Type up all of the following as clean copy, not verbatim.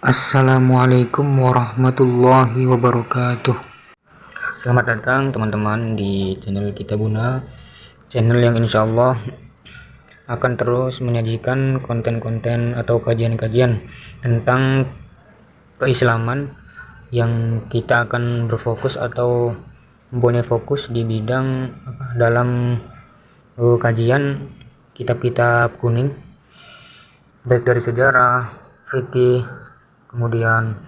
Assalamualaikum warahmatullahi wabarakatuh. Selamat datang teman-teman di channel Kita Buna, channel yang insya Allah akan terus menyajikan konten-konten atau kajian-kajian tentang keislaman yang kita akan berfokus atau mempunyai fokus di bidang dalam kajian kitab-kitab kuning, baik dari sejarah, fikih, kemudian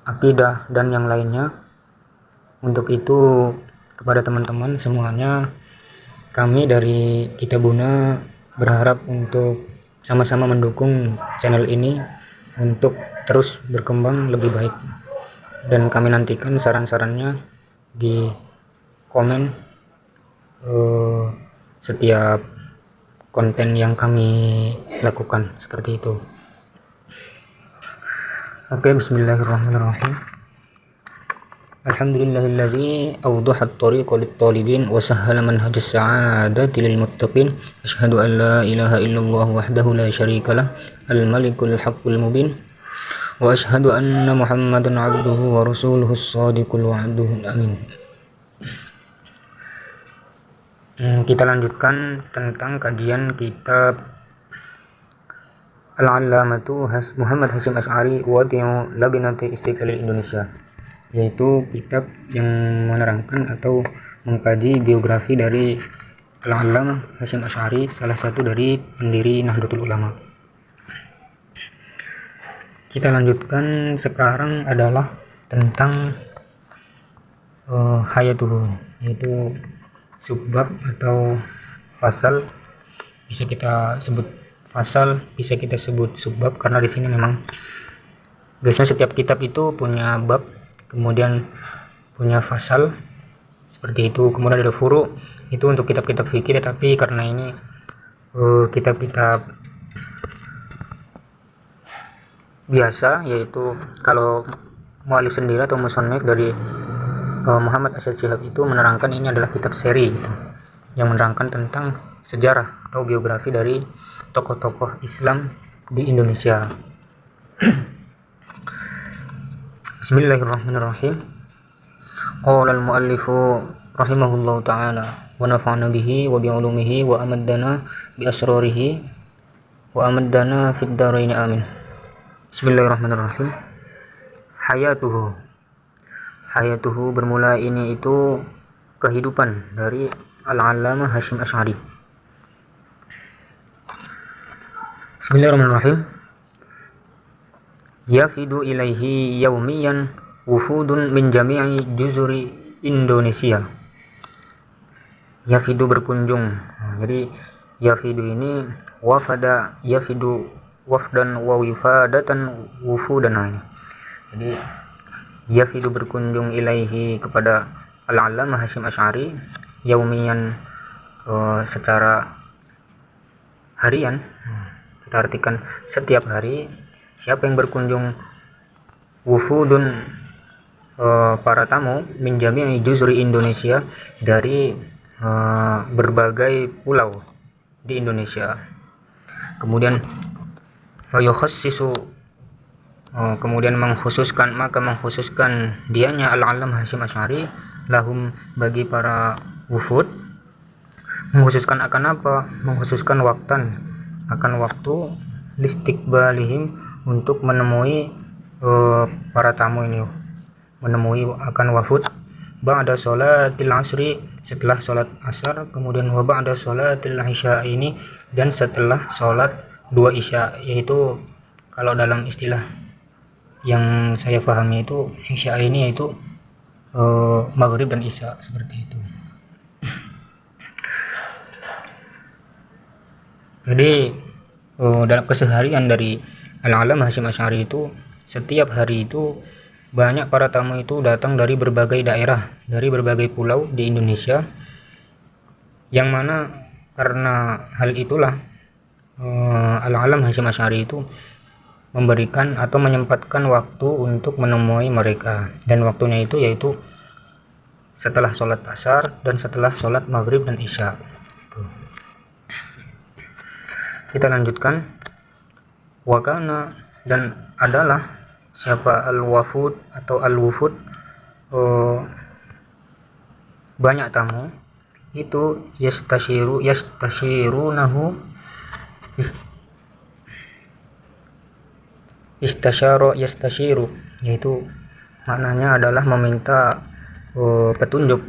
akidah dan yang lainnya. Untuk itu, kepada teman-teman semuanya, kami dari Kita Buna berharap untuk sama-sama mendukung channel ini untuk terus berkembang lebih baik, dan kami nantikan saran-sarannya di komen setiap konten yang kami lakukan, seperti itu. Oke, bismillahirrahmanirrahim. Alhamdulillahilladzi awdaha at-tariqa lit-talibin wa sahhala manhaj as-sa'adati lil-muttaqin. Asyhadu an la ilaha illallah wahdahu la syarika lah, al-malikul haqqul mubin. Wa asyhadu anna Muhammadan 'abduhu wa rasuluhu as-shadiqul wa'duhul amin. Kita lanjutkan tentang kajian kitab Al-Allamatu Muhammad Hasyim Asy'ari Wadi'u Labinati Istiqlalil Indonesia, yaitu kitab yang menerangkan atau mengkaji biografi dari Al-Allamah Hasyim Asy'ari, salah satu dari pendiri Nahdlatul Ulama. Kita lanjutkan sekarang adalah tentang hayatuhu, yaitu subbab atau fasal. Bisa kita sebut fasal, bisa kita sebut subbab, karena di sini memang biasanya setiap kitab itu punya bab, kemudian punya fasal seperti itu, kemudian ada furu, itu untuk kitab-kitab fikih. Tapi karena ini kitab-kitab biasa, yaitu kalau mu'allif sendiri atau musannif dari Muhammad Asyad Shihab itu menerangkan ini adalah kitab seri gitu, yang menerangkan tentang sejarah atau biografi dari tokoh-tokoh Islam di Indonesia. Bismillahirrahmanirrahim. Qala al-muallifu rahimahullahu ta'ala wa nafa'na bihi wa bi'ulumihi wa amaddana bi asrarihi wa amaddana fid dharain amin. Bismillahirrahmanirrahim. Hayatuhu bermula ini itu kehidupan dari Al-Allamah Hasyim Asy'ari. Bismillahirrahmanirrahim. Yafidu ilaihi yaumiyan wufudun min jami'i juzuri Indonesia. Yafidu berkunjung. Jadi yafidu ini wafada, yafidu wafdan wa wifadatan wufudan. Ini jadi yafidu berkunjung ilaihi kepada Al-Allamah Hasyim Asy'ari yaumiyan, secara harian. Kita artikan setiap hari. Siapa yang berkunjung? Wufudun, para tamu, min jami'i juzri Indonesia, dari berbagai pulau di Indonesia. Kemudian fayukhassisu, kemudian mengkhususkan dianya Al-Allamah Hasyim Asy'ari lahum, bagi para wufud. Mengkhususkan akan apa? Mengkhususkan akan waktu listiqbalihim, untuk menemui para tamu ini, menemui akan wafud, ba'da sholatil asri, setelah sholat asar, kemudian wa ba'da sholatil isya ini, dan setelah sholat dua isya, yaitu kalau dalam istilah yang saya pahami itu isya ini yaitu maghrib dan isya, seperti itu. Jadi dalam keseharian dari Al-Allamah Hasyim Asy'ari itu, setiap hari itu banyak para tamu itu datang dari berbagai daerah, dari berbagai pulau di Indonesia, yang mana karena hal itulah Al-Allamah Hasyim Asy'ari itu memberikan atau menyempatkan waktu untuk menemui mereka, dan waktunya itu yaitu setelah sholat asar dan setelah sholat maghrib dan isya. Kita lanjutkan. Wakana, dan adalah siapa al-wafud atau al-wufud, banyak tamu itu yastashirunahu, yastashiru, yaitu maknanya adalah meminta petunjuk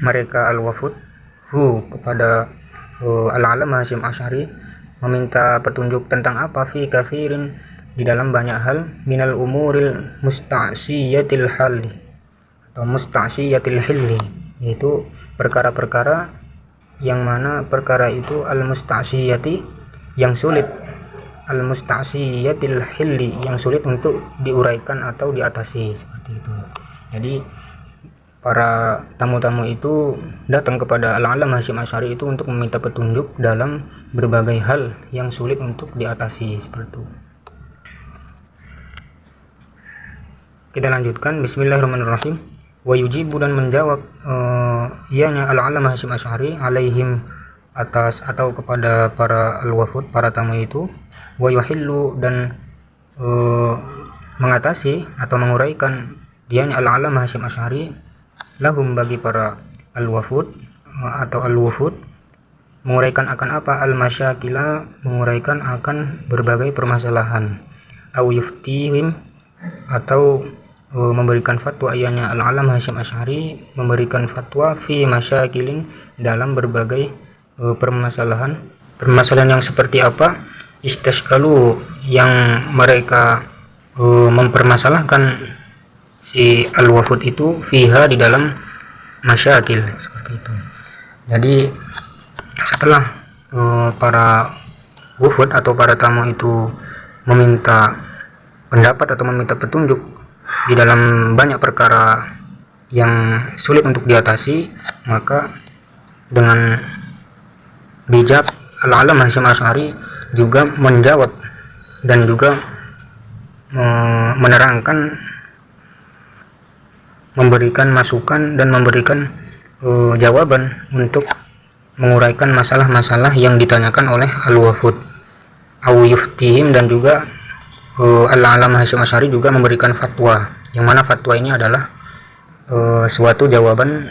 mereka al-wafud kepada Al-Alam Hasyim Asy'ari, meminta petunjuk tentang apa, fi katsirin, di dalam banyak hal, minal umuril musta'siyatil halli atau musta'siyatil hilli, yaitu perkara-perkara yang mana perkara itu al-musta'siyati, yang sulit, al-musta'siyatil hilli, yang sulit untuk diuraikan atau diatasi, seperti itu. Jadi para tamu-tamu itu datang kepada Al-Alam Hasyim Asy'ari itu untuk meminta petunjuk dalam berbagai hal yang sulit untuk diatasi, seperti itu. Kita lanjutkan. Bismillahirrahmanirrahim. Wa yujibu, dan menjawab ianya Al-Alam Hasyim Asy'ari alaihim, atas atau kepada para al-wafud, para tamu itu. Wa yuhillu, dan mengatasi atau menguraikan dianya Al-Alam Hasyim Asy'ari lahum, bagi para al-wafud atau al-wufud, menguraikan akan apa, al-masyakila, menguraikan akan berbagai permasalahan, au yuftihim, atau memberikan fatwa, ianya Al-Alam Hasyim Asy'ari memberikan fatwa fi masyakilin, dalam berbagai permasalahan yang seperti apa, istashkalu, yang mereka mempermasalahkan si al-wafud itu, fiha, di dalam masyakil, seperti itu. Jadi setelah para wufud atau para tamu itu meminta pendapat atau meminta petunjuk di dalam banyak perkara yang sulit untuk diatasi, maka dengan bijak Al-Alam Hasyim Asy'ari juga menjawab dan juga menerangkan, memberikan masukan dan memberikan jawaban untuk menguraikan masalah-masalah yang ditanyakan oleh al-wafud, au yuftihim, dan juga Al-Alam Hasyim Asy'ari juga memberikan fatwa, yang mana fatwa ini adalah suatu jawaban,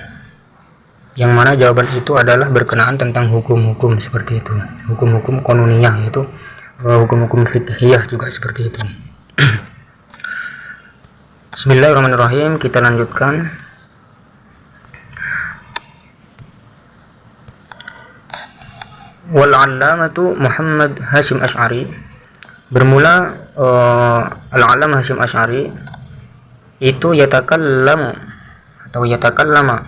yang mana jawaban itu adalah berkenaan tentang hukum-hukum, seperti itu, hukum-hukum qanuniyah, yaitu hukum-hukum fiqhiyah juga, seperti itu. Bismillahirrahmanirrahim. Kita lanjutkan. Wal 'allamatu Muhammad Hasyim Asy'ari, bermula Al-Alam Hasyim Asy'ari itu yatakallamu atau yatakallama,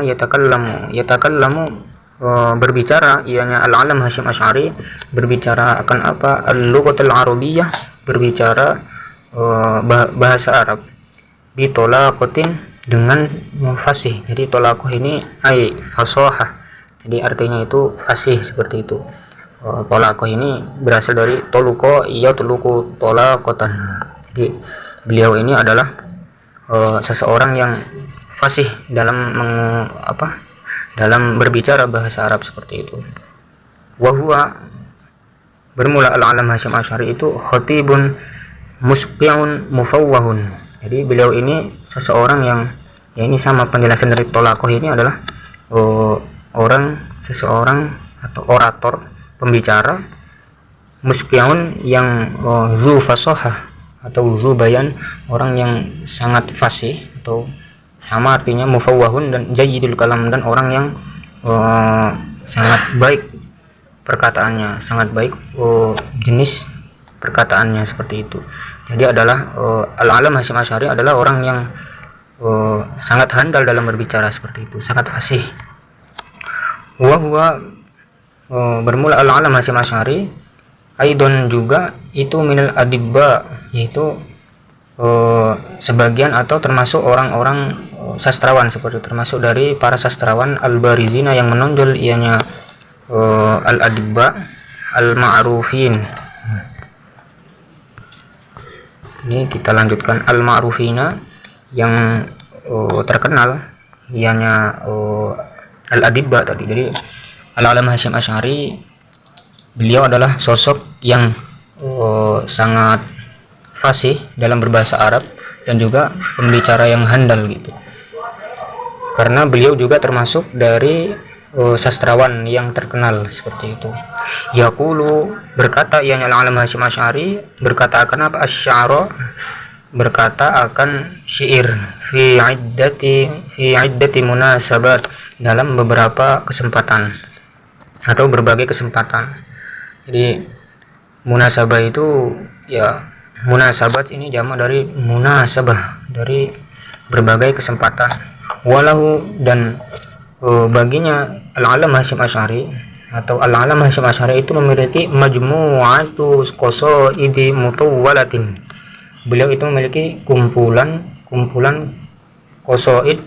yatakallamu, berbicara, ianya Al-Alam Hasyim Asy'ari berbicara akan apa, al-lughatul arabiyyah, berbicara bahasa Arab, bi tolaqatin, dengan fasih. Jadi tolaqah ini ai fasahah, jadi artinya itu fasih, seperti itu. Tolaqah ini berasal dari toluko, iya toluku tolaqatan. Jadi beliau ini adalah seseorang yang fasih dalam dalam berbicara bahasa Arab, seperti itu. Wahua, bermula Al-Alam Hasyim Asy'ari itu khatibun musqi'un mufawwahun. Jadi beliau ini seseorang yang, ya ini sama penjelasan dari tolaqah ini adalah seseorang atau orator, pembicara, musqi'un, yang zu fasahah atau zu bayan, orang yang sangat fasih, atau sama artinya mufawwahun dan jayyidul kalam, dan orang yang sangat baik perkataannya, sangat baik jenis perkataannya, seperti itu. Jadi adalah Al-Alam Hasyim Asy'ari adalah orang yang sangat handal dalam berbicara, seperti itu, sangat fasih. Wa huwa, bermula Al-Alam Hasyim Asy'ari aidon, juga itu minal adibba, yaitu sebagian atau termasuk orang-orang sastrawan, seperti termasuk dari para sastrawan al-barizina, yang menonjol, ianya al-adibba al-ma'rufin. Ini kita lanjutkan, al-ma'rufina, yang terkenal, ianya al-adibba tadi. Jadi Al-Alam Hasyim Asy'ari beliau adalah sosok yang sangat fasih dalam berbahasa Arab dan juga pembicara yang handal gitu, karena beliau juga termasuk dari sastrawan yang terkenal seperti itu. Yaqulu, berkata ia Al-Alam Hasyim Asy'ari, berkata akan apa? Asy-sya'ra, berkata akan syair, fi iddati munasabat, dalam beberapa kesempatan atau berbagai kesempatan. Jadi munasabah itu ya, munasabat ini jamak dari munasabah, dari berbagai kesempatan. Walahu, dan baginya Al-Alam Hasyim Asy'ari atau Al-Alam Hasyim Asy'ari itu memiliki majmu'atu qasaidi mutawwalatin. Beliau itu memiliki kumpulan qasaid,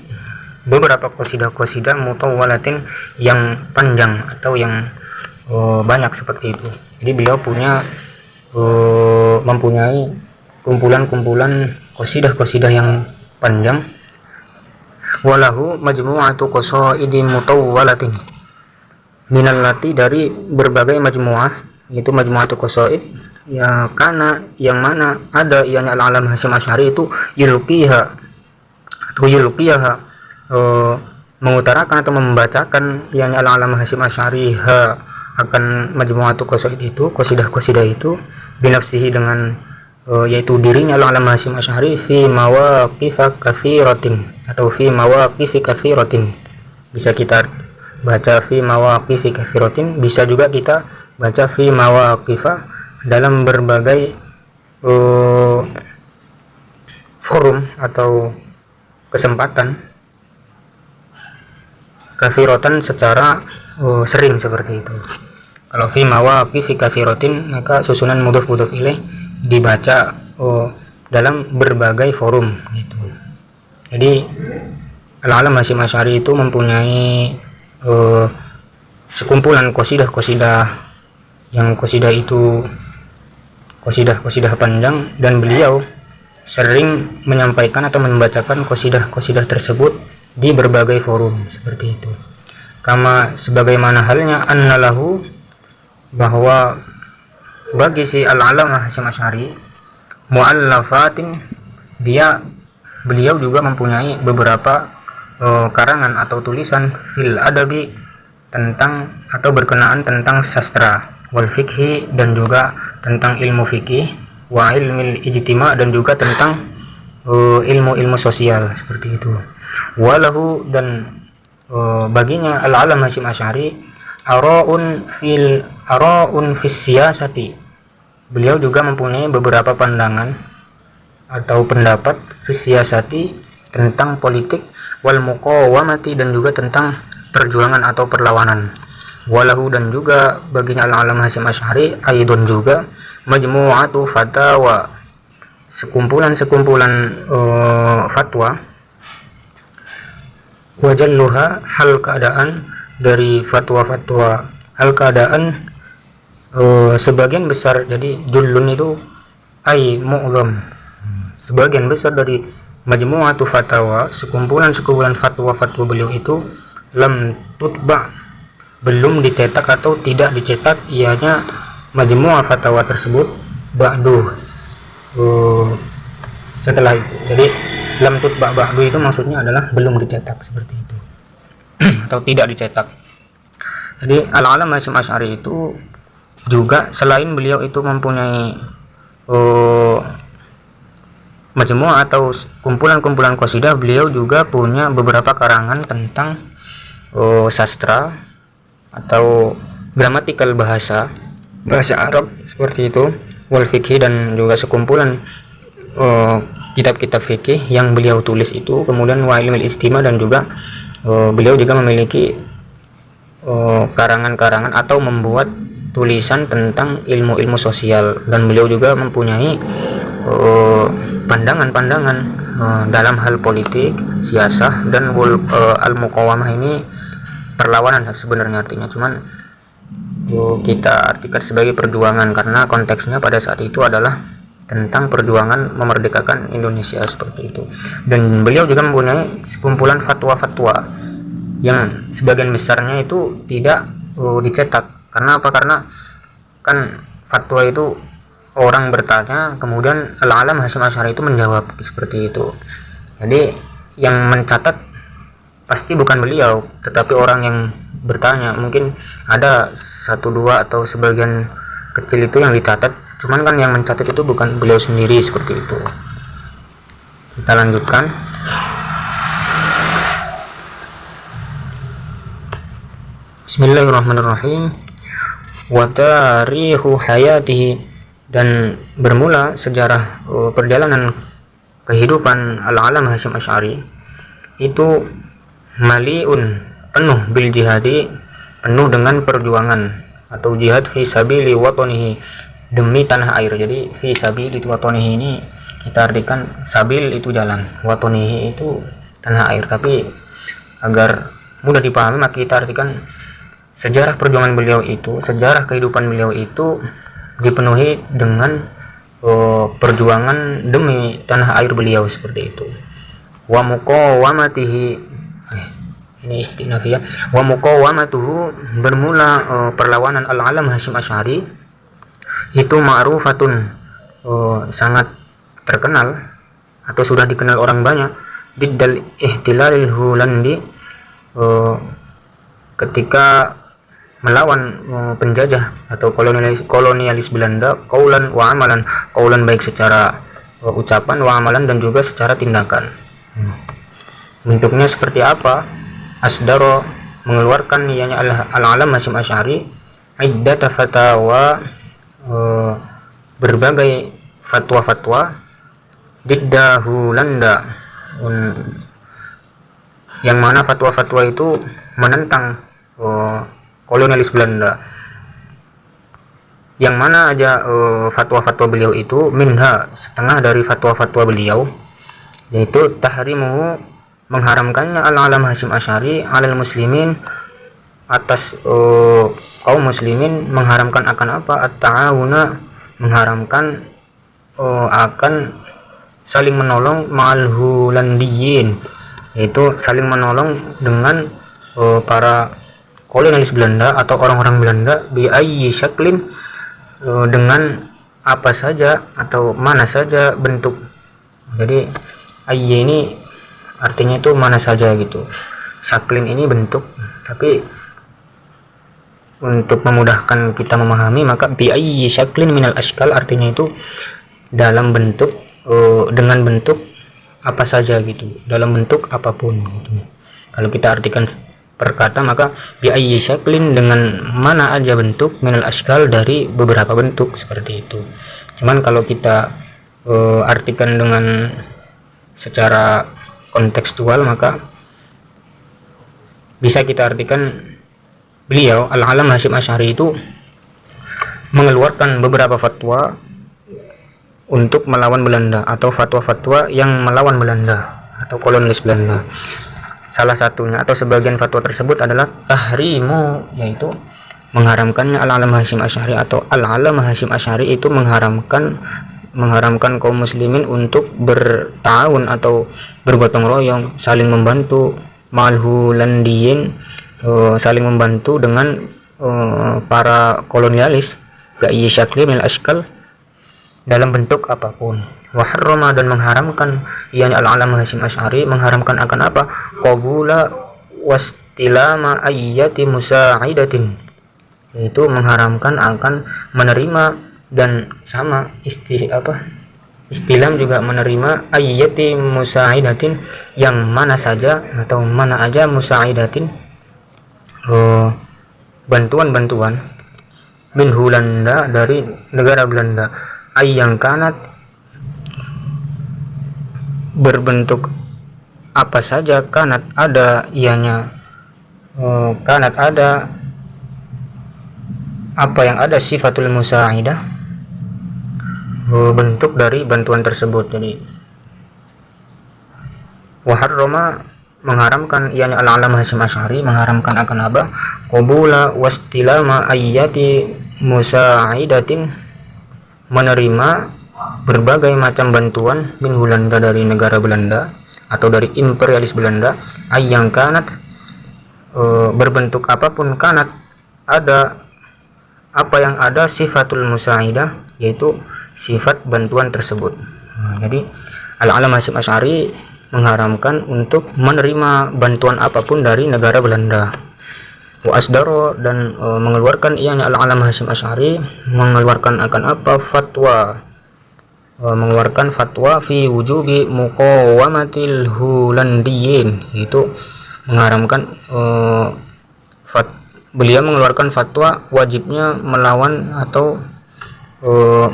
beberapa qasidah mutawwalatin yang panjang atau yang banyak seperti itu. Jadi beliau mempunyai kumpulan qasidah yang panjang. Walahu majmu'atu qasaidi mutawwalatin minallati, dari berbagai majmu'ah, yaitu majmu'atu qasaid ya, karena yang mana ada yang Al-Alam Hasyim Asy'ari itu yulqiha mengutarakan atau membacakan yang Al-Alam Hasyim Asy'ari akan majmu'atu qasaid itu, qasidah itu binafsihi, dengan yaitu dirinya Al-Alam Hasyim Asy'ari fi mawaqifa katsiratin atau fi mawaqifi katsiratin. Bisa kita baca fi mawaqifi katsiratin, bisa juga kita baca fi mawaqifa, dalam berbagai forum atau kesempatan, katsiratan secara sering seperti itu. Kalau fi mawaqifi katsiratin, maka susunan mudhof ilaih dibaca dalam berbagai forum gitu. Jadi Al-Alam Hasyim Asy'ari itu mempunyai sekumpulan qasidah yang itu qasidah panjang, dan beliau sering menyampaikan atau membacakan qasidah tersebut di berbagai forum seperti itu. Kama, sebagaimana halnya annalahu, bahwa bagi si Al-Alam Hasyim Asy'ari mu'allafatin, beliau juga mempunyai beberapa karangan atau tulisan fil adabi, tentang atau berkenaan tentang sastra, wal fikhi, dan juga tentang ilmu fikih, wa ilmil ijtima, dan juga tentang ilmu sosial seperti itu. Walahu, dan baginya Al-Alam Hasyim Asy'ari ara'un fis siyasati, beliau juga mempunyai beberapa pandangan atau pendapat fis siyasati, tentang politik, wal muqawamati, dan juga tentang perjuangan atau perlawanan. Walahu, dan juga baginya Al-Alam Hasyim Asy'ari aidon juga majmu'atu fatawa, sekumpulan fatwa, wajalluha, hal keadaan dari fatwa-fatwa, hal keadaan sebagian besar. Jadi jullun itu ai mu'zam, sebagian besar dari majmu'atu fatawa, sekumpulan fatwa beliau itu lam tutba, belum dicetak atau tidak dicetak ianya majmu'ah fatwa tersebut ba'du, setelah itu. Jadi lam tutba ba'du itu maksudnya adalah belum dicetak seperti itu atau tidak dicetak. Jadi Al-Alam Hasyim Asy'ari itu juga selain beliau itu mempunyai majmu'ah atau kumpulan qasidah, beliau juga punya beberapa karangan tentang sastra atau gramatikal bahasa Arab seperti itu, wal fikih, dan juga sekumpulan kitab-kitab fikih yang beliau tulis itu, kemudian wa ilmil ijtima, dan juga beliau juga memiliki karangan-karangan atau membuat tulisan tentang ilmu sosial, dan beliau juga mempunyai pandangan-pandangan dalam hal politik, siasah, dan al-muqawamah ini perlawanan sebenarnya artinya, cuman kita artikan sebagai perjuangan karena konteksnya pada saat itu adalah tentang perjuangan memerdekakan Indonesia seperti itu. Dan beliau juga mempunyai sekumpulan fatwa-fatwa yang sebagian besarnya itu tidak dicetak. Karena apa? Karena kan fatwa itu orang bertanya, kemudian Al-Alam Hasyim Asy'ari itu menjawab seperti itu. Jadi yang mencatat pasti bukan beliau, tetapi orang yang bertanya. Mungkin ada satu dua atau sebagian kecil itu yang dicatat, cuman kan yang mencatat itu bukan beliau sendiri, seperti itu. Kita lanjutkan. Bismillahirrahmanirrahim. Wa tarikhu hayatihi, dan bermula sejarah perjalanan kehidupan Al-Alam Hasyim Asy'ari itu maliun, penuh bil jihadi, penuh dengan perjuangan atau jihad fi sabili watanihi, demi tanah air. Jadi fi sabili watanihi ini kita artikan sabil itu jalan, watanihi itu tanah air. Tapi agar mudah dipahami maka kita artikan sejarah perjuangan beliau itu, sejarah kehidupan beliau itu dipenuhi dengan perjuangan demi tanah air beliau, seperti itu. Wa muqawamatihi, ini istinafiyah. Wa muqawamatuhu, bermula perlawanan Al-Alam Hasyim Asy'ari itu ma'rufatun, sangat terkenal atau sudah dikenal orang banyak, biddal ihtilalil Hulandi, ketika melawan penjajah atau kolonialis Belanda, qaulan wa amalan, qaulan baik secara ucapan, wa amalan dan juga secara tindakan. Bentuknya seperti apa? Asdaro, mengeluarkan ianya Al-Alam Hasyim Asy'ari iddata fatawa, berbagai fatwa-fatwa, didda Hulanda, yang mana fatwa-fatwa itu menentang kolonialis Belanda. Yang mana aja fatwa-fatwa beliau itu, minha, setengah dari fatwa-fatwa beliau, yaitu tahrimu, mengharamkannya Al-Alam Hasyim Asy'ari alal muslimin, atas kaum muslimin, mengharamkan akan apa? At-ta'awuna, mengharamkan akan saling menolong ma'al Hulandiyin, yaitu saling menolong dengan para kolonialis Belanda atau orang-orang Belanda, bi ayyi syaklin, dengan apa saja atau mana saja bentuk. Jadi ayyi ini artinya itu mana saja gitu, syaklin ini bentuk. Tapi untuk memudahkan kita memahami maka bi ayyi syaklin minal ashkal, artinya itu dalam bentuk, dengan bentuk apa saja gitu, dalam bentuk apapun gitu. Kalau kita artikan perkata maka bi ayyi syaklin, dengan mana aja bentuk, minal ashkal, dari beberapa bentuk, seperti itu. Cuman kalau kita artikan dengan secara kontekstual maka bisa kita artikan beliau Al-Alam Hasyim Asy'ari itu mengeluarkan beberapa fatwa untuk melawan Belanda, atau fatwa-fatwa yang melawan Belanda atau kolonialis Belanda. Salah satunya atau sebagian fatwa tersebut adalah tahrimu, yaitu mengharamkannya Al-Alam Hasyim Asy'ari, atau Al-Alam Hasyim Asy'ari itu mengharamkan kaum muslimin untuk bertahun atau bergotong royong, saling membantu, ma'al Hulandiyin, saling membantu dengan para kolonialis, ga'i syakli minal ashkal, dalam bentuk apapun. Wa harrama, dan mengharamkan yakni Al-Alam Hasyim Asy'ari mengharamkan akan apa? Qabula wastilama ayyati musa'idatin, yaitu mengharamkan akan menerima dan sama istilam juga menerima ayyati musa'idatin, yang mana saja atau mana aja musa'idatin, bantuan-bantuan, min Hulanda, dari negara Belanda, yang kanat, berbentuk apa saja, kanat ada ianya, kanat ada apa yang ada, sifatul musa'idah, bentuk dari bantuan tersebut. Jadi wa harrama, mengharamkan ianya Al-Alam Hasyim Asy'ari mengharamkan akan apa? Qabula wastilama ayyati musa'idatin, menerima berbagai macam bantuan min Hulanda, dari negara Belanda atau dari imperialis Belanda, yang kanat, berbentuk apapun, kanat ada apa yang ada sifatul musaidah, yaitu sifat bantuan tersebut. Jadi Al-Alam Hasyim Asy'ari mengharamkan untuk menerima bantuan apapun dari negara Belanda. Wa asdaro, dan mengeluarkan ianya Al-Alam Hasyim Asy'ari mengeluarkan akan apa, fatwa, mengeluarkan fatwa fi wujubi muqawamatil Holandiyin, yaitu mengharamkan beliau mengeluarkan fatwa wajibnya melawan atau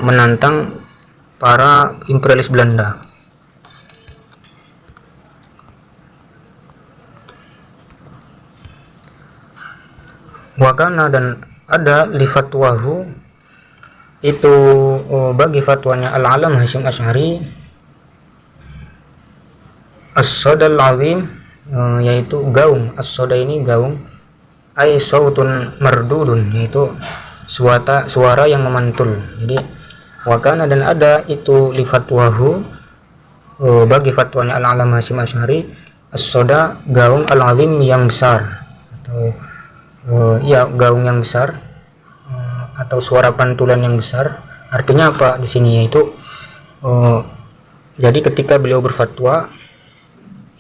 menantang para imperialis Belanda. Wakana, dan ada li fatwahu, itu bagi fatwanya Al-Alam Hasyim Asy'ari, as-sodal azim, yaitu gaung. As-soda ini gaung, ay sautun mardudun, yaitu suara yang memantul. Jadi wakana, dan ada itu li fatwahu, bagi fatwanya Al-Alam Hasyim Asy'ari, as-soda gaung al-azim yang besar, atau gaung yang besar, atau suara pantulan yang besar. Artinya apa di sini, yaitu jadi ketika beliau berfatwa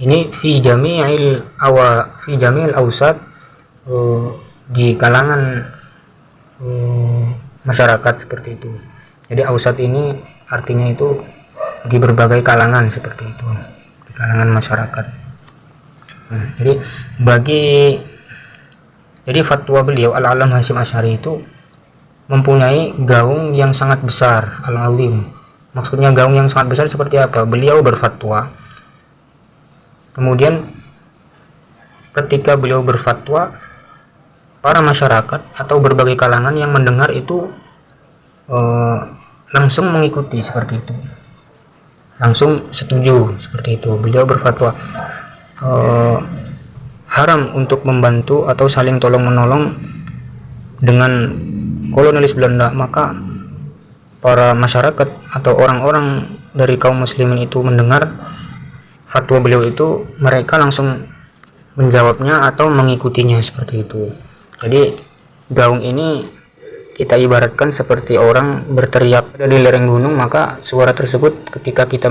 ini fi jami'il ausat, di kalangan masyarakat seperti itu. Jadi ausat ini artinya itu di berbagai kalangan seperti itu, di kalangan masyarakat. Jadi fatwa beliau Al-Alam Hasyim Asy'ari itu mempunyai gaung yang sangat besar, al-alim. Maksudnya gaung yang sangat besar seperti apa? Beliau berfatwa, kemudian ketika beliau berfatwa, para masyarakat atau berbagai kalangan yang mendengar itu langsung mengikuti seperti itu, langsung setuju seperti itu. Beliau berfatwa haram untuk membantu atau saling tolong menolong dengan kolonialis Belanda. Maka para masyarakat atau orang-orang dari kaum muslimin itu mendengar fatwa beliau itu, mereka langsung menjawabnya atau mengikutinya seperti itu. Jadi gaung ini kita ibaratkan seperti orang berteriak dari lereng gunung, maka suara tersebut ketika kita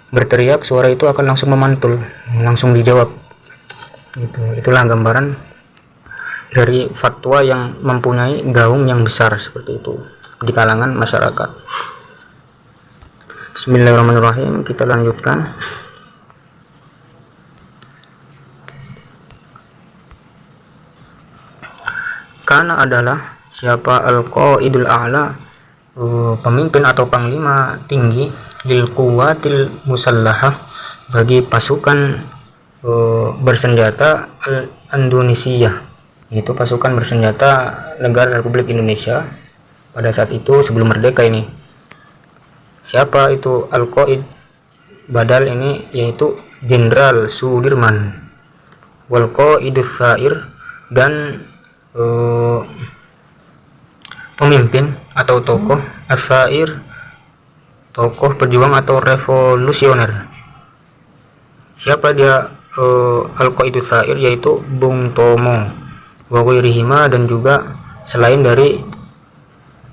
berteriak, suara itu akan langsung memantul, langsung dijawab. Itulah gambaran dari fatwa yang mempunyai gaung yang besar seperti itu di kalangan masyarakat. Bismillahirrahmanirrahim, kita lanjutkan. Karena adalah siapa al-qaidul a'la, pemimpin atau panglima tinggi, lil quwwatil musallahah, bagi pasukan bersenjata Indonesia, yaitu pasukan bersenjata negara Republik Indonesia pada saat itu sebelum merdeka ini. Siapa itu al-qaid? Badal ini yaitu Jenderal Sudirman. Wal qaidus sair, dan pemimpin atau tokoh as-sair, tokoh pejuang atau revolusioner. Siapa dia? Al-Qaidus Sair, yaitu Bung Tomo, wa ghairihima, dan juga selain dari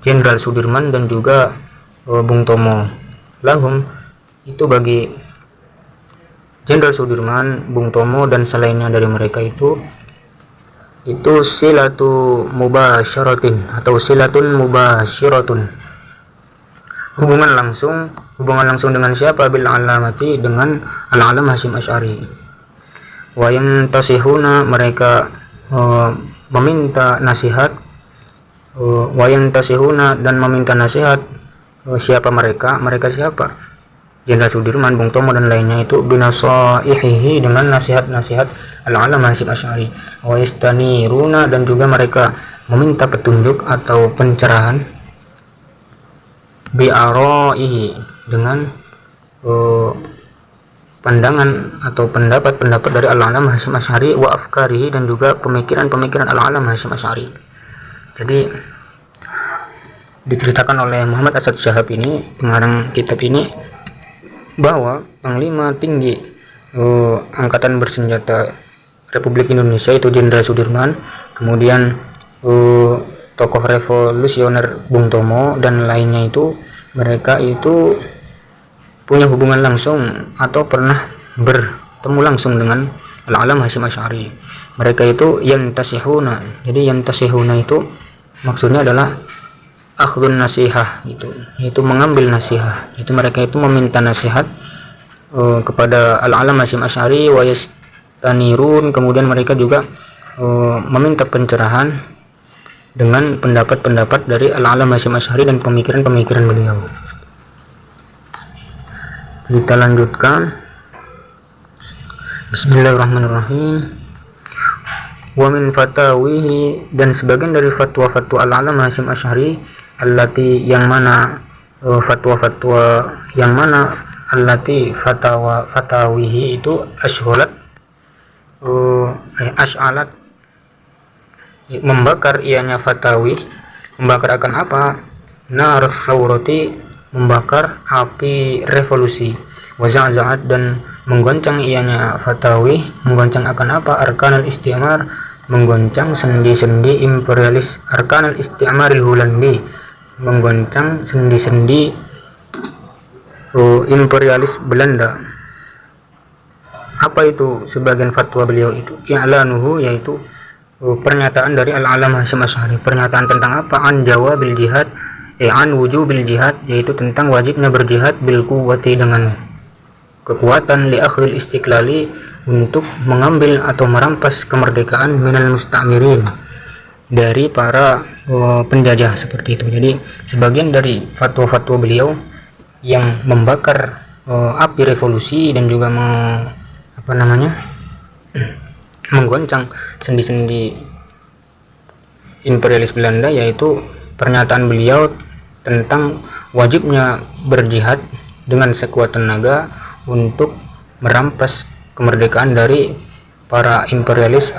Jenderal Sudirman dan juga Bung Tomo. Lahum, itu bagi Jenderal Sudirman, Bung Tomo, dan selainnya dari mereka itu silatu mubasyaratin atau silatun mubasyiratun, hubungan langsung dengan siapa? Bil alamati, dengan Al-Alam Hasyim Asy'ari. Wa yantasihuna, mereka meminta nasihat, wa yantasihuna, dan meminta nasihat. Siapa mereka? Mereka siapa? Jenderal Sudirman, Bung Tomo, dan lainnya itu binasaihihi, dengan nasihat-nasihat Al-Alam Hasyim Asy'ari. Wa yastaniruna, dan juga mereka meminta petunjuk atau pencerahan, bi'araihi, dengan pandangan atau pendapat-pendapat dari Al-Alam Hasyim Asy'ari, wa afkarihi, dan juga pemikiran-pemikiran Al-Alam Hasyim Asy'ari. Jadi diceritakan oleh Muhammad Asad Syahab ini, pengarang kitab ini, bahwa panglima tinggi angkatan bersenjata Republik Indonesia itu Jenderal Sudirman, kemudian tokoh revolusioner Bung Tomo dan lainnya itu, mereka itu punya hubungan langsung atau pernah bertemu langsung dengan Al-Alam Hasyim Asy'ari. Mereka itu yantasihuna. Jadi yantasihuna itu maksudnya adalah akhdun nasihah gitu, yaitu mengambil nasihat. Itu mereka itu meminta nasihat kepada Al-Alam Hasyim Asy'ari, wa yastanirun, kemudian mereka juga meminta pencerahan dengan pendapat-pendapat dari Al-Alam Hasyim Asy'ari dan pemikiran-pemikiran beliau. Kita lanjutkan. Bismillahirrahmanirrahim. Wa min fatawihi, dan sebagian dari fatwa-fatwa Al-Alam Hasyim Asy'ari allati, yang mana fatwa-fatwa yang mana allati fatawihi itu ashghalat ash'alat, membakar ianya fatawi, membakar akan apa? Nar thawrati, membakar api revolusi. Wa za'za'at, dan menggoncang ianya fatawi, menggoncang akan apa? Arkanal istimar, menggoncang sendi-sendi imperialis. Arkanal istimaril Hulandi, menggoncang sendi-sendi imperialis Belanda. Apa itu sebagian fatwa beliau itu? I'lanuhu, yaitu pernyataan dari Al-Alam Hasyim Asy'ari. Pernyataan tentang apa? An jawabil jihad, an wujubil jihad, yaitu tentang wajibnya berjihad, bil quwwati, dengan kekuatan, li akhdil istiqlali, untuk mengambil atau merampas kemerdekaan, minal musta'mirin, dari para penjajah, seperti itu. Jadi sebagian dari fatwa-fatwa beliau yang membakar api revolusi dan juga menggoncang sendi-sendi imperialis Belanda, yaitu pernyataan beliau tentang wajibnya berjihad dengan sekuat tenaga untuk merampas kemerdekaan dari para imperialis,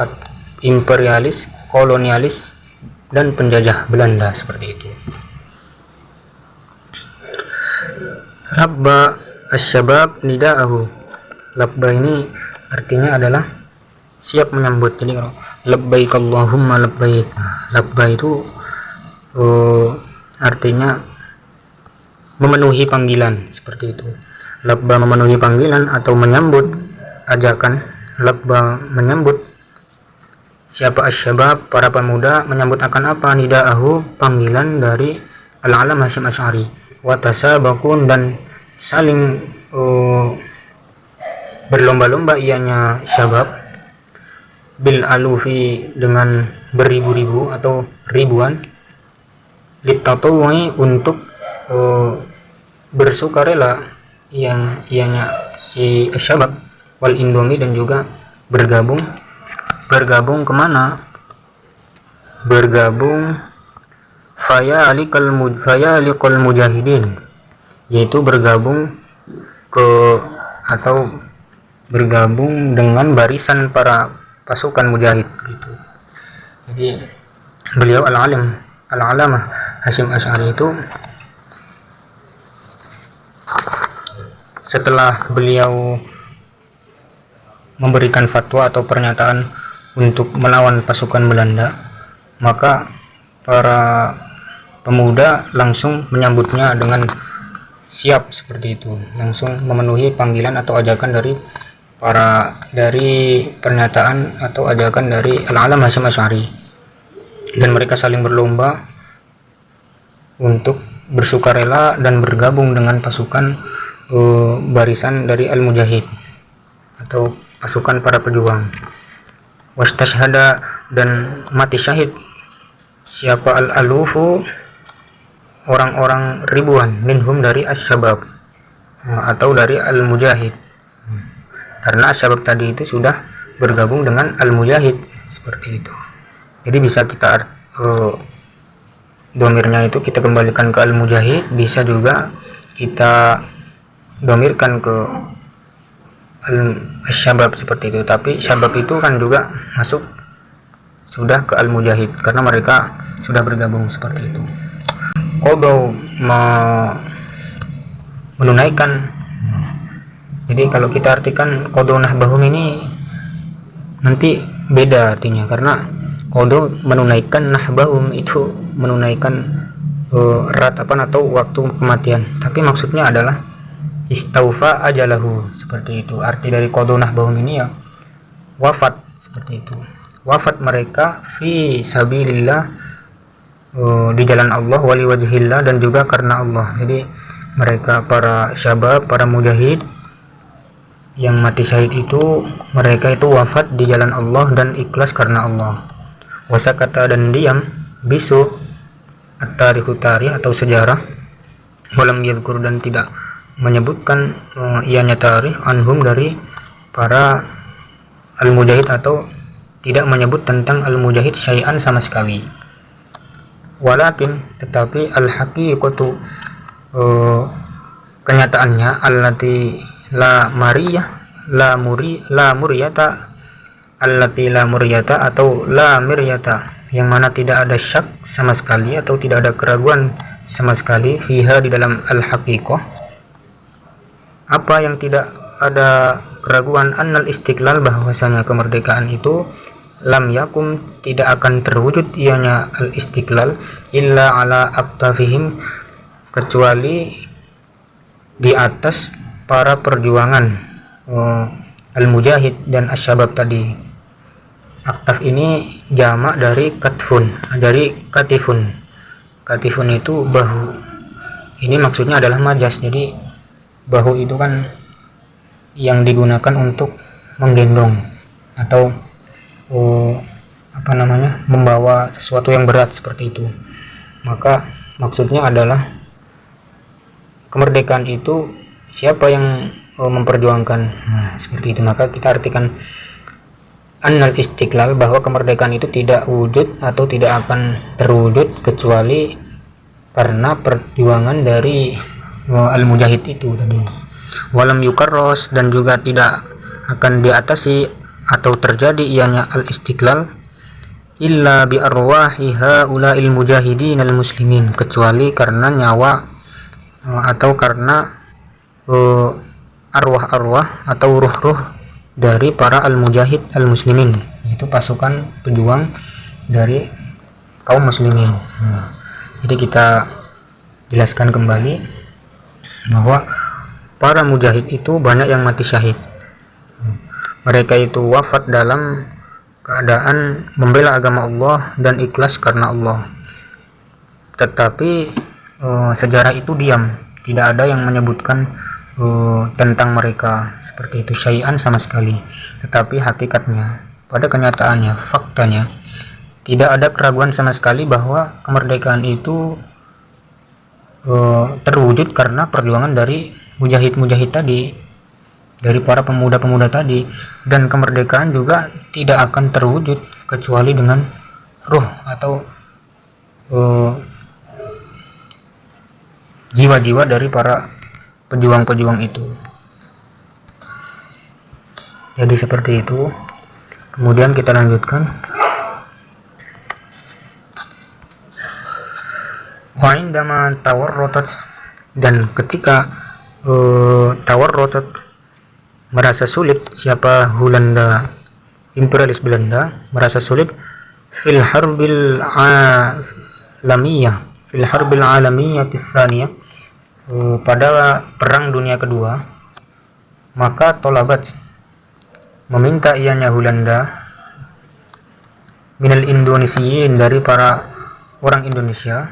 kolonialis, dan penjajah Belanda, seperti itu. Labba asyabab nida'ahu. Labba ini artinya adalah siap menyambut. Jadi kalau labbaik Allahumma labbaik, labba itu artinya memenuhi panggilan, seperti itu. Labba memenuhi panggilan atau menyambut ajakan. Labba menyambut siapa? Asyabab, para pemuda, menyambut akan apa? Nida'ahu, panggilan dari Al-Alam Hasyim Asy'ari. Wa tasabaqun, dan saling berlomba-lomba ianya syabab, bil alufi, dengan beribu-ribu atau ribuan, litatawwi, untuk bersukarela yang ianya si syabab, wal indomi, dan juga bergabung kemana? Bergabung faya alikal mujahidin, yaitu bergabung bergabung dengan barisan para pasukan mujahid, gitu. Jadi beliau Al-Alamah Hasyim Asy'ari itu, setelah beliau memberikan fatwa atau pernyataan untuk melawan pasukan Belanda, maka para pemuda langsung menyambutnya dengan siap, seperti itu, langsung memenuhi panggilan atau ajakan dari pernyataan atau ajakan dari Al-Alam Hasyim Asy'ari, dan mereka saling berlomba untuk bersukarela dan bergabung dengan pasukan barisan dari Al-Mujahid atau pasukan para pejuang. Wastashhada, dan mati syahid siapa? Al-alufu, orang-orang ribuan, minhum, dari asyabab atau dari Al-Mujahid, karena asyabab tadi itu sudah bergabung dengan Al-Mujahid, seperti itu. Jadi bisa kita domirnya itu kita kembalikan ke Al-Mujahid, bisa juga kita domirkan ke al-syabab, seperti itu. Tapi syabab itu kan juga masuk sudah ke Al-Mujahid karena mereka sudah bergabung, seperti itu. Qadau, menunaikan. Jadi kalau kita artikan qadau nahbahum ini nanti beda artinya, karena qadu menunaikan nahbahum, itu menunaikan ratapan atau waktu kematian, tapi maksudnya adalah istaufa ajalahu, seperti itu. Arti dari qadu nahbahum ini ya wafat, seperti itu. Wafat mereka fi sabilillah, di jalan Allah, wali wajhillah, dan juga karena Allah. Jadi mereka para syabab, para mujahid yang mati syahid itu, mereka itu wafat di jalan Allah dan ikhlas karena Allah. Wasakata, dan diam, bisu at-tarikhu, tarikh atau sejarah, walam yadhkur, dan tidak menyebutkan ianya tarikh, anhum, dari para al-mujahid, atau tidak menyebut tentang al-mujahid syai'an sama sekali. Walakin, tetapi al-haqiqatu, kenyataannya, allati la mariyah, la muryata, allati la muryata atau la miryata, yang mana tidak ada syak sama sekali atau tidak ada keraguan sama sekali, fiha, di dalam al-haqiqah. Apa yang tidak ada keraguan? Annal istiqlal, bahwasanya kemerdekaan itu, lam yakum, tidak akan terwujud ianya al-istiqlal, illa ala aktafihim, kecuali di atas para perjuangan al-mujahid dan asyabab tadi. Aktaf ini jamak dari katfun, dari katifun. Katifun itu bahu. Ini maksudnya adalah majas. Jadi bahu itu kan yang digunakan untuk menggendong atau membawa sesuatu yang berat, seperti itu. Maka maksudnya adalah kemerdekaan itu siapa yang memperjuangkan, seperti itu. Maka kita artikan annal istiqlal, bahwa kemerdekaan itu tidak wujud atau tidak akan terwujud kecuali karena perjuangan dari al-mujahid itu tadi. Walam yukarros, dan juga tidak akan diatasi atau terjadi ianya al-istiqlal, illa bi arwahi haula'il mujahidin al-muslimin, kecuali karena nyawa atau karena arwah-arwah atau ruh-ruh dari para al-mujahid al-muslimin, yaitu pasukan pejuang dari kaum muslimin. Jadi kita jelaskan kembali bahwa para mujahid itu banyak yang mati syahid. Mereka itu wafat dalam keadaan membela agama Allah dan ikhlas karena Allah. Tetapi sejarah itu diam, tidak ada yang menyebutkan tentang mereka seperti itu syai'an sama sekali. Tetapi hakikatnya, pada kenyataannya, faktanya, tidak ada keraguan sama sekali bahwa kemerdekaan itu terwujud karena perjuangan dari mujahid-mujahid tadi, dari para pemuda-pemuda tadi. Dan kemerdekaan juga tidak akan terwujud kecuali dengan ruh atau jiwa-jiwa dari para pejuang-pejuang itu. Jadi seperti itu. Kemudian kita lanjutkan. Wa indama tawarratat, dan ketika tawarratat, merasa sulit, siapa Hulanda, imperialis Belanda, merasa sulit fil harbil alamiyah, tsaniyah, pada perang dunia kedua, maka tolabat, meminta ianya Hulanda, minal Indonesiyin, dari para orang Indonesia,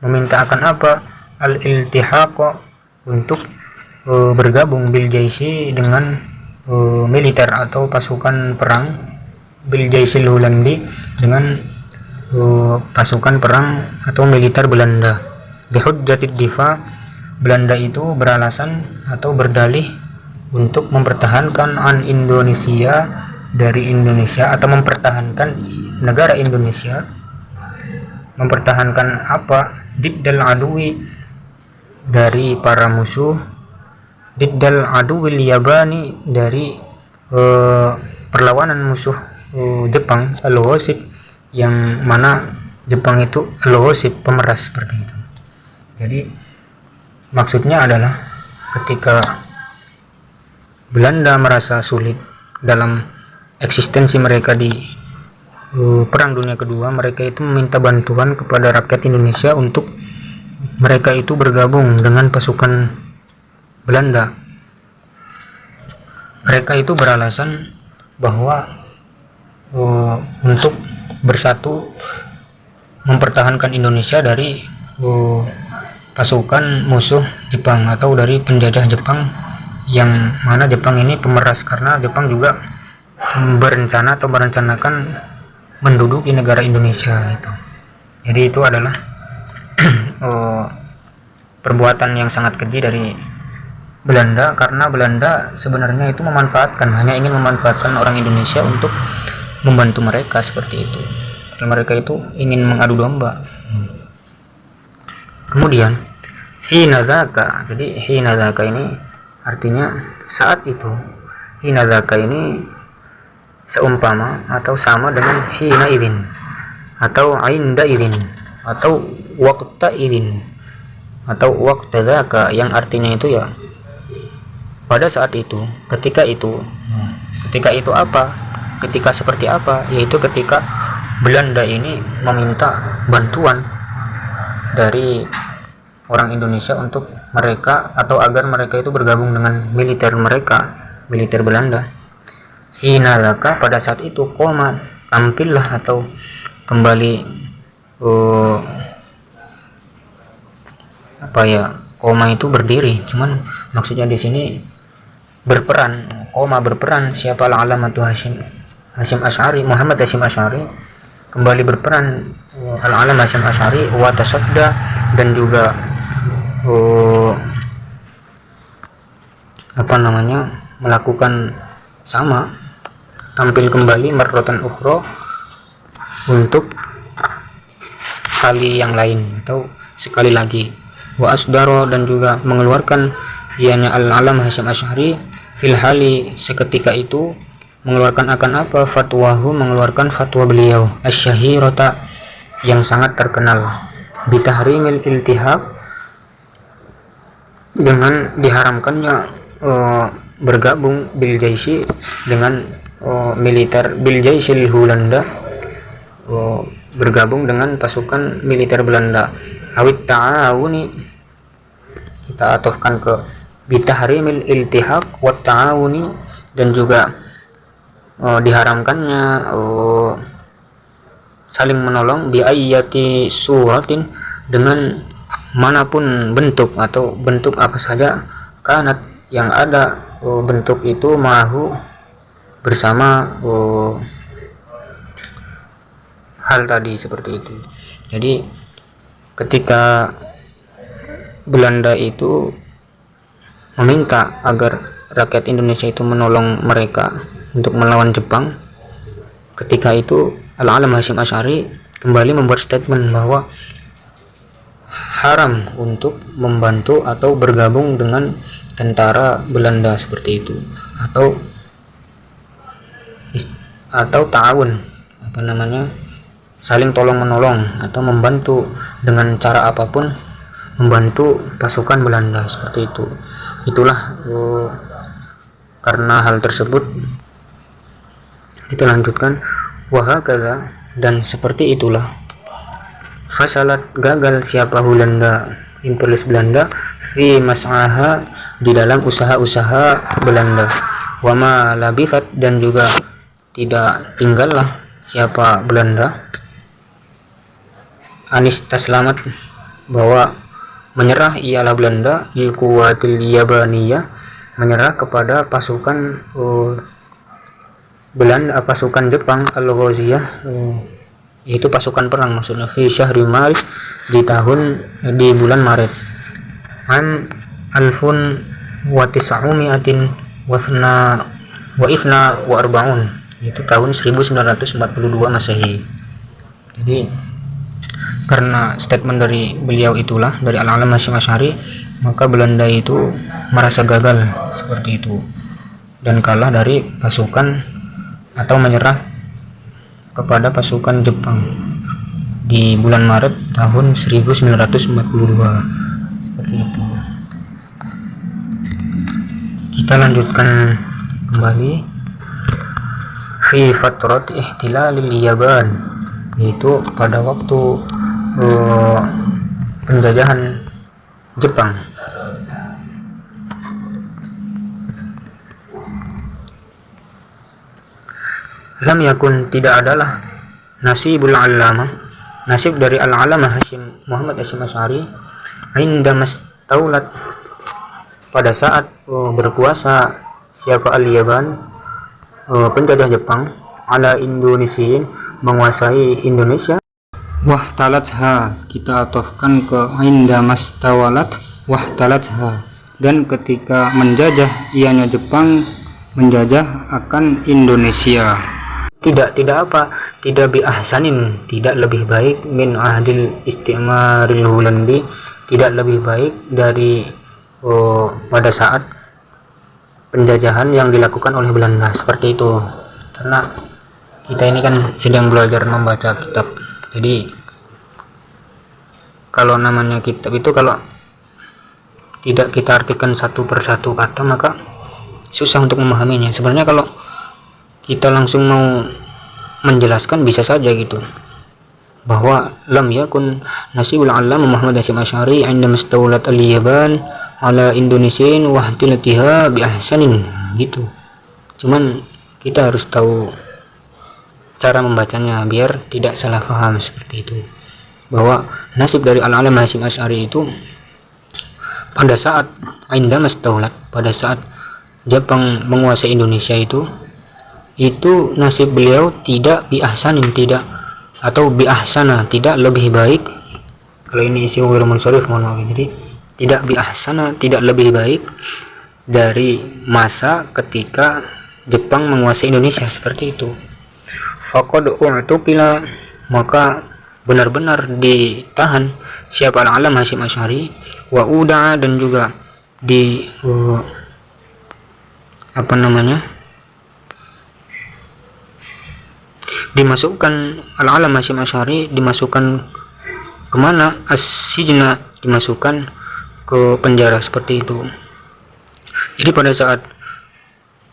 meminta akan apa? Al-iltihaq, untuk bergabung bil jaisi, dengan militer atau pasukan perang, bil jaisil Hulandi, dengan pasukan perang atau militer Belanda. Bihujjatid difa, Belanda itu beralasan atau berdalih untuk mempertahankan an Indonesia, dari Indonesia, atau mempertahankan negara Indonesia. Mempertahankan apa? Diddal adui, dari para musuh, diddal aduwil yabani, dari perlawanan musuh Jepang, al-Ghasib, yang mana Jepang itu al-Ghasib, pemeras, seperti itu. Jadi maksudnya adalah ketika Belanda merasa sulit dalam eksistensi mereka di Perang Dunia Kedua, mereka itu meminta bantuan kepada rakyat Indonesia untuk mereka itu bergabung dengan pasukan Belanda. Mereka itu beralasan bahwa untuk bersatu mempertahankan Indonesia dari pasukan musuh Jepang atau dari penjajah Jepang, yang mana Jepang ini pemeras, karena Jepang juga berencana atau merencanakan menduduki negara Indonesia itu. Jadi itu adalah perbuatan yang sangat keji dari Belanda, karena Belanda sebenarnya itu hanya ingin memanfaatkan orang Indonesia untuk membantu mereka seperti itu. Dan mereka itu ingin mengadu domba. Kemudian hinazaka, jadi hinazaka ini artinya saat itu. Hinazaka ini seumpama atau sama dengan hina idin atau ainda idin atau waqta idin atau waqta zaka, yang artinya itu ya pada saat itu, ketika itu. Ketika itu apa? Ketika seperti apa? Yaitu ketika Belanda ini meminta bantuan dari orang Indonesia untuk mereka, atau agar mereka itu bergabung dengan militer mereka, militer Belanda. Hinalaka, pada saat itu, koma, tampillah atau kembali koma itu berdiri, cuman maksudnya di sini berperan, koma berperan, siapa al-alamatu Hashim Asy'ari, Muhammad Hashim Asy'ari kembali berperan, al-alam Hashim Asy'ari wa tasadda, dan juga melakukan sama, tampil kembali marratan ukhra untuk kali yang lain atau sekali lagi. Wa asdaro, dan juga mengeluarkan ianya al-alam Hashim Asy'ari fil hali, seketika itu mengeluarkan akan apa? Fatwahu, mengeluarkan fatwa beliau asyahirata, yang sangat terkenal, bitahrimil iltihaq, dengan diharamkannya bergabung bil jaisi, dengan militer bil jaisil Hulanda, bergabung dengan pasukan militer Belanda. Awit ta'awuni, kita atofkan ke bitahrimil iltihaq wa ta'awuni, dan juga diharamkannya saling menolong bi ayyati suratin, dengan manapun bentuk atau bentuk apa saja, kanat yang ada bentuk itu mahu bersama hal tadi seperti itu. Jadi ketika Belanda itu meminta agar rakyat Indonesia itu menolong mereka untuk melawan Jepang, ketika itu al-alam Hashim Asy'ari kembali membuat statement bahwa haram untuk membantu atau bergabung dengan tentara Belanda seperti itu, atau ta'awun, saling tolong menolong atau membantu dengan cara apapun, membantu pasukan Belanda seperti itu. Itulah karena hal tersebut kita lanjutkan, wahakaza, dan seperti itulah fasalat, gagal siapa Hulanda, imperialis Belanda, fi mas'aha, di dalam usaha-usaha Belanda, wama labithat, dan juga tidak tinggallah siapa Belanda anis taslamat, bahwa menyerah ialah Belanda lil quwwatil yabaniyah, menyerah kepada pasukan Belanda, pasukan Jepang al-Ghaziyah, yaitu pasukan perang maksudnya, fi syahri Maret, di bulan Maret, an alfun wa tis'umi'atin wa ithna wa arba'un, yaitu tahun 1942 Masehi. Jadi karena statement dari beliau itulah, dari al-alam Hashim Asy'ari, maka Belanda itu merasa gagal seperti itu dan kalah dari pasukan atau menyerah kepada pasukan Jepang di bulan Maret tahun 1942 seperti itu. Kita lanjutkan kembali. fi fatrat ihtilalil Yaban, yaitu pada waktu penjajahan Jepang. Lam yakun, tidak adalah, nasibul allamah, nasib dari al-allamah Hashim Muhammad Hasyim Asy'ari, indamas taulat, pada saat berkuasa siapa al-Yaban, penjajah Jepang, ala Indonesiin, menguasai Indonesia. Wahtalatha, kita atofkan ke indamas tawalat wahtalatha, dan ketika menjajah ianya Jepang menjajah akan Indonesia. Tidak bi ahsanin, tidak lebih baik, min ahdil isti'maril Hulandi, tidak lebih baik dari pada saat penjajahan yang dilakukan oleh Belanda, seperti itu. Karena kita ini kan sedang belajar membaca kitab, jadi kalau namanya kitab itu kalau tidak kita artikan satu persatu kata maka susah untuk memahaminya. Sebenarnya kalau kita langsung mau menjelaskan bisa saja gitu, bahwa lam yakun nasibul allamah Muhammad Hasyim Asy'ari inda mustawlat al-Yaban ala Indonesiin wa ihtilatiha bi ahsanin gitu. Cuman kita harus tahu cara membacanya biar tidak salah paham seperti itu, bahwa nasib dari al-allamah Hasyim Asy'ari itu pada saat inda mustawlat, pada saat Jepang menguasai Indonesia itu nasib beliau tidak bi ahsanin, tidak, atau bi ahsana, tidak lebih baik. Kalau ini isi ghairul munsharif, mohon maaf. Jadi tidak bi ahsana, tidak lebih baik dari masa ketika Jepang menguasai Indonesia, seperti itu. Faqad u'tuqila, maka benar-benar ditahan siapa al-allamah Hasyim Asy'ari, wa uda'a, dan juga di dimasukkan al-allamah Hasyim Asy'ari, dimasukkan kemana? As-sijna, dimasukkan ke penjara, seperti itu. Jadi pada saat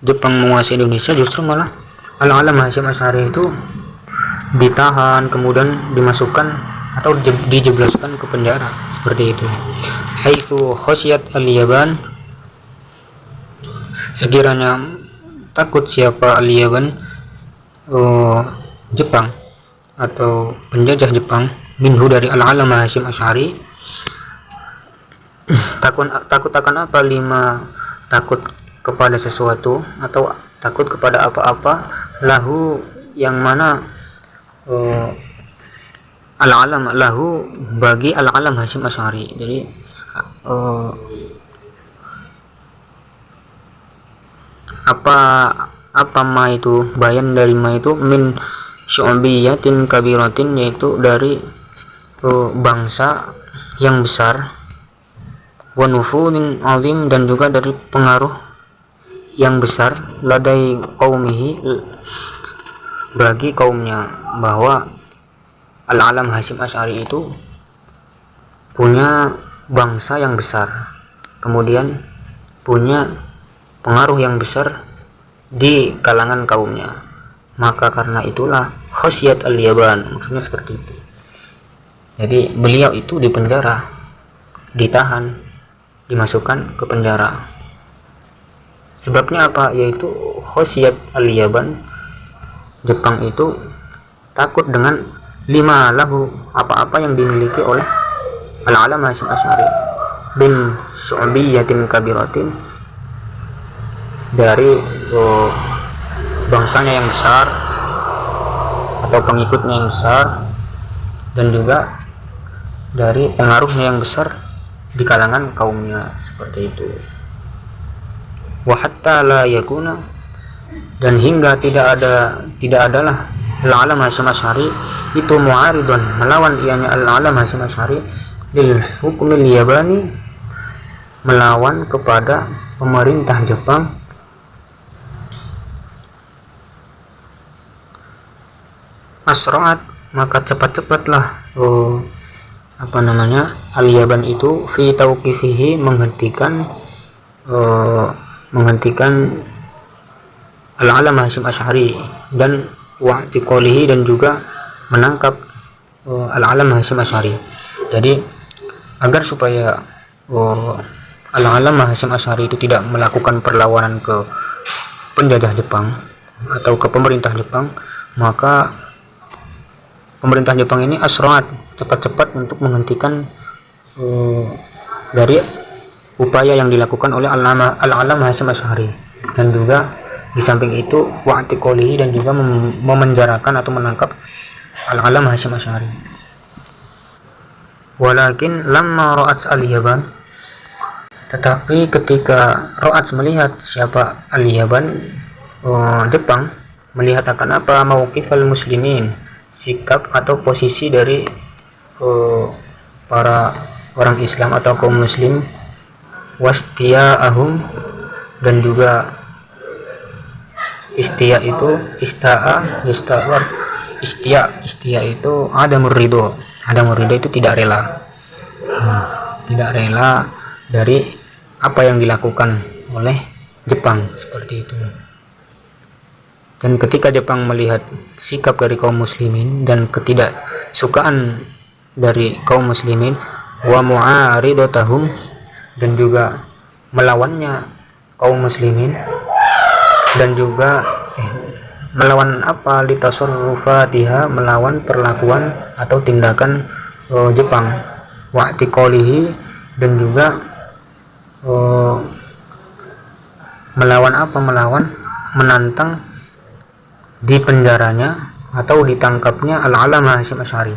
Jepang menguasai Indonesia justru malah al-allamah Hasyim Asy'ari itu ditahan, kemudian dimasukkan atau dijeblaskan ke penjara, seperti itu. Haitsu khasyat al-Yaban, sekiranya takut siapa al-Yaban, Jepang atau penjajah Jepang, minhu dari al-allamah Hasyim Asy'ari, takut akan apa? Lima, takut kepada sesuatu atau takut kepada apa-apa, lahu, yang mana al-allamah, lahu, bagi al-allamah Hasyim Asy'ari. Jadi apa ma itu, bayan dari ma itu, min syu'biyatin kabiratin, yaitu dari bangsa yang besar, wa nufudin azim, dan juga dari pengaruh yang besar, ladai qaumihi, bagi kaumnya, bahwa al-allamah Hasyim Asy'ari itu punya bangsa yang besar, kemudian punya pengaruh yang besar di kalangan kaumnya, maka karena itulah khasyat al-Yaban, maksudnya seperti itu. Jadi beliau itu dipenjara, ditahan, dimasukkan ke penjara. Sebabnya apa? Yaitu khasyat al-Yaban, Jepang itu takut dengan lima lahu, apa-apa yang dimiliki oleh al-allamah Hasyim Asy'ari, bin syu'biyatin kabiratin, dari bangsanya yang besar atau pengikutnya yang besar, dan juga dari pengaruhnya yang besar di kalangan kaumnya, seperti itu. Wa hatta la yakuna, dan hingga tidak adalah al-allamah Hasyim Asy'ari itu mu'aridun, melawan ianya al-allamah Hasyim Asy'ari, lil hukmil Yabani, melawan kepada pemerintah Jepang, asra'at, maka cepat-cepatlah al-Yaban itu fi tauqifihi, menghentikan al-allamah Hasyim Asy'ari, dan wa'tiqalihi, dan juga menangkap Al-Alam Hasyim Asy'ari. Jadi agar supaya Al-Alam Hasyim Asy'ari itu tidak melakukan perlawanan ke penjajah Jepang atau ke pemerintah Jepang, maka pemerintah Jepang ini asrat, cepat-cepat untuk menghentikan dari upaya yang dilakukan oleh Al-Alam Hasyim Asy'ari. Dan juga di samping itu wa'tiqalihi, dan juga memenjarakan atau menangkap Al-Alam Hasyim Asy'ari. Walakin lamma ra'at al-Yaban, tetapi ketika Ra'at melihat siapa al-Yaban, Jepang melihat akan apa mauqifal muslimin, sikap atau posisi dari para orang Islam atau kaum muslim, wastiya'ahum, dan juga istia itu istia itu adamur ridho itu tidak rela, tidak rela dari apa yang dilakukan oleh Jepang, seperti itu. Dan ketika Jepang melihat sikap dari kaum muslimin dan ketidaksukaan dari kaum muslimin, wa mu'aridatahum, dan juga melawannya kaum muslimin, dan juga melawan apa, litasarrufatiha, melawan perlakuan atau tindakan Jepang, wa'tiqalihi, dan juga melawan apa, menantang di penjaranya atau ditangkapnya Al-Alam Hasyim Asy'ari.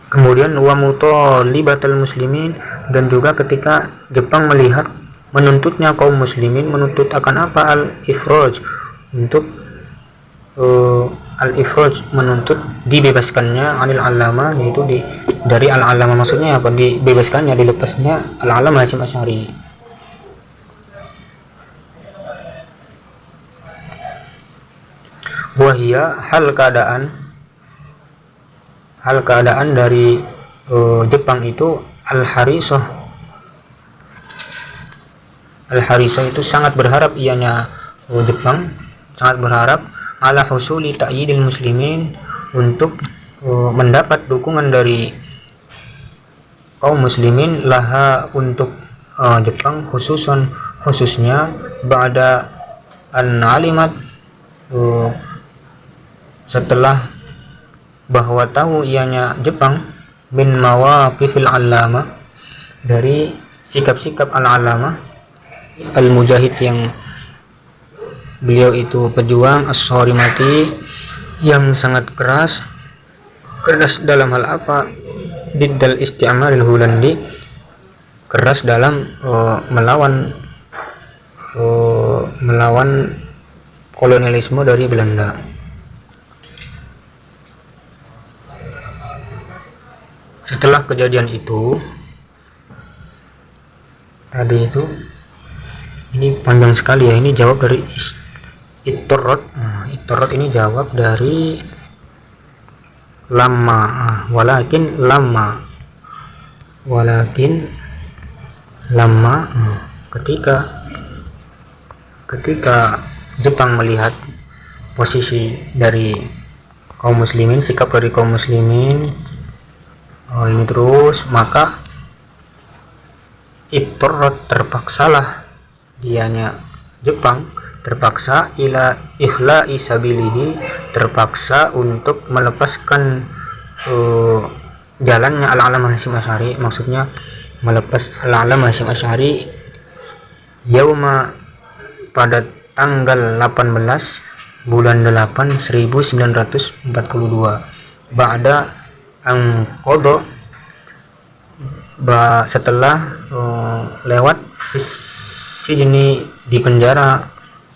Kemudian wa mutalibatal muslimin, dan juga ketika Jepang melihat menuntutnya kaum muslimin, menuntut akan apa, al-ifraj, untuk al-ifraj, menuntut dibebaskannya anil alama, yaitu dari al-alama, maksudnya apa, dibebaskannya, dilepasnya Al-Alam Hasyim Asy'ari. Wahia, hal keadaan dari Jepang itu, al-harisah itu sangat berharap, ianya Jepang sangat berharap ala husuli ta'yidil muslimin, untuk mendapat dukungan dari kaum muslimin, laha, untuk Jepang, khususnya ba'da an alimat, setelah bahwa tahu ianya Jepang, min mawaqifil alama, dari sikap-sikap al-alama al-mujahid, yang beliau itu pejuang, as-sarimati, yang sangat keras dalam hal apa, diddal isti'maril Hulandi, keras dalam melawan kolonialisme dari Belanda. Setelah kejadian itu tadi itu, ini panjang sekali ya, ini jawab dari Ittorot. Ittorot ini jawab dari lama, walakin lama, ketika Jepang melihat posisi dari kaum muslimin, sikap dari kaum muslimin ini terus, maka Ittorot, terpaksalah dianya Jepang, terpaksa ila ikhla'i sabilihi, terpaksa untuk melepaskan jalannya Al-Alam Hasyim Asy'ari, maksudnya melepas Al-Alam Hasyim Asy'ari yauma, pada tanggal 18 bulan 8 1942, ba'da angkodo, setelah lewat sini di penjara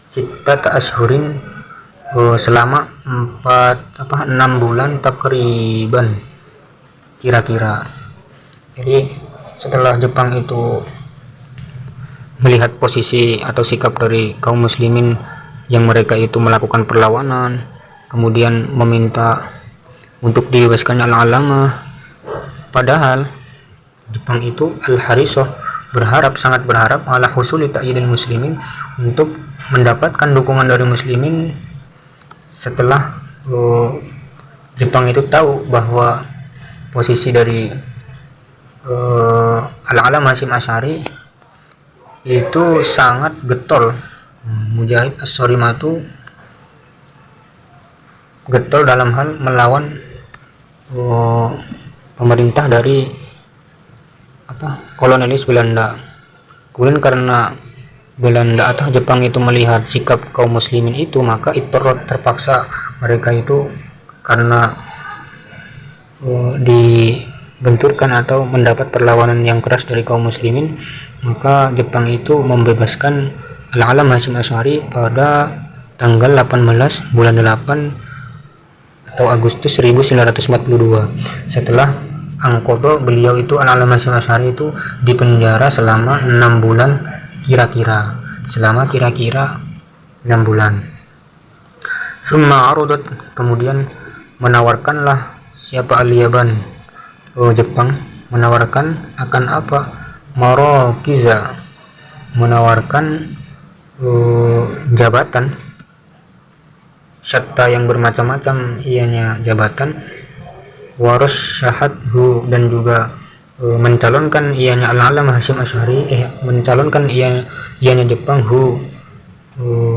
sittata ashurin, selama 6 bulan takriban, kira-kira. Jadi setelah Jepang itu melihat posisi atau sikap dari kaum muslimin yang mereka itu melakukan perlawanan, kemudian meminta untuk dibebaskannya al-alama, padahal Jepang itu al-harisah sangat berharap ala husuli ta'yidil muslimin, untuk mendapatkan dukungan dari muslimin setelah Jepang itu tahu bahwa posisi dari Al-Alam Hasyim Asy'ari itu sangat getol. Mujahid As-Sarimah itu getol dalam hal melawan pemerintah dari kolonialis Belanda. Kemudian karena Belanda atau Jepang itu melihat sikap kaum muslimin itu, maka terpaksa mereka itu karena dibenturkan atau mendapat perlawanan yang keras dari kaum muslimin, maka Jepang itu membebaskan Al-Alam Hasyim Asy'ari pada tanggal 18 bulan 8 atau Agustus 1942. Setelah angkodo beliau itu Al-Alam Hasyim Asy'ari itu dipenjara selama 6 bulan kira-kira 6 bulan. Summa arudat, kemudian menawarkanlah siapa Al-Yaban, Jepang menawarkan akan apa? Marokiza, menawarkan jabatan syatta yang bermacam-macam ianya jabatan, waras syahadhu, dan juga mencalonkan ianya Al-Alam Hasyim Asy'ari mencalonkan ianya Jepang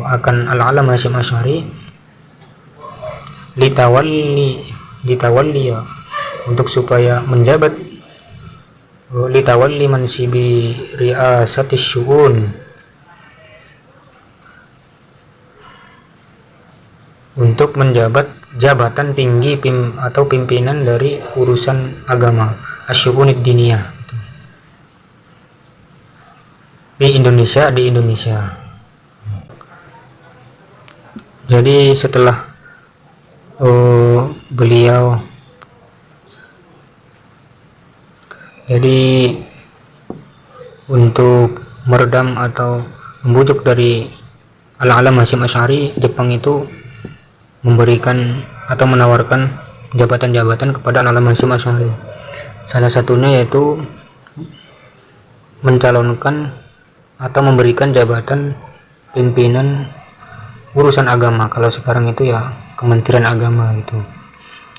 akan Al-Alam Hasyim Asy'ari litawalliya, untuk supaya menjabat litawalli mansibi riasatis syu'un, untuk menjabat jabatan tinggi atau pimpinan dari urusan agama asy'unid diniyah di Indonesia. Jadi setelah beliau untuk meredam atau membujuk dari Al-Alam Hasyim Asy'ari, Jepang itu memberikan atau menawarkan jabatan-jabatan kepada Al-Alam Hasyim Asy'ari. Salah satunya yaitu mencalonkan atau memberikan jabatan pimpinan urusan agama. Kalau sekarang itu ya Kementerian Agama itu.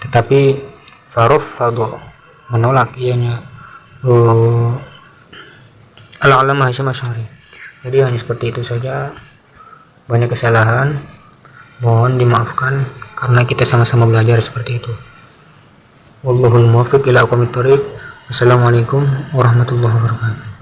Tetapi Fado menolak ianya Al-Alam Hasyim Asy'ari. Jadi hanya seperti itu saja. Banyak kesalahan, mohon dimaafkan karena kita sama-sama belajar seperti itu. Wallahul muwaffiq ila aqwamit thoriq. Assalamualaikum warahmatullahi wabarakatuh.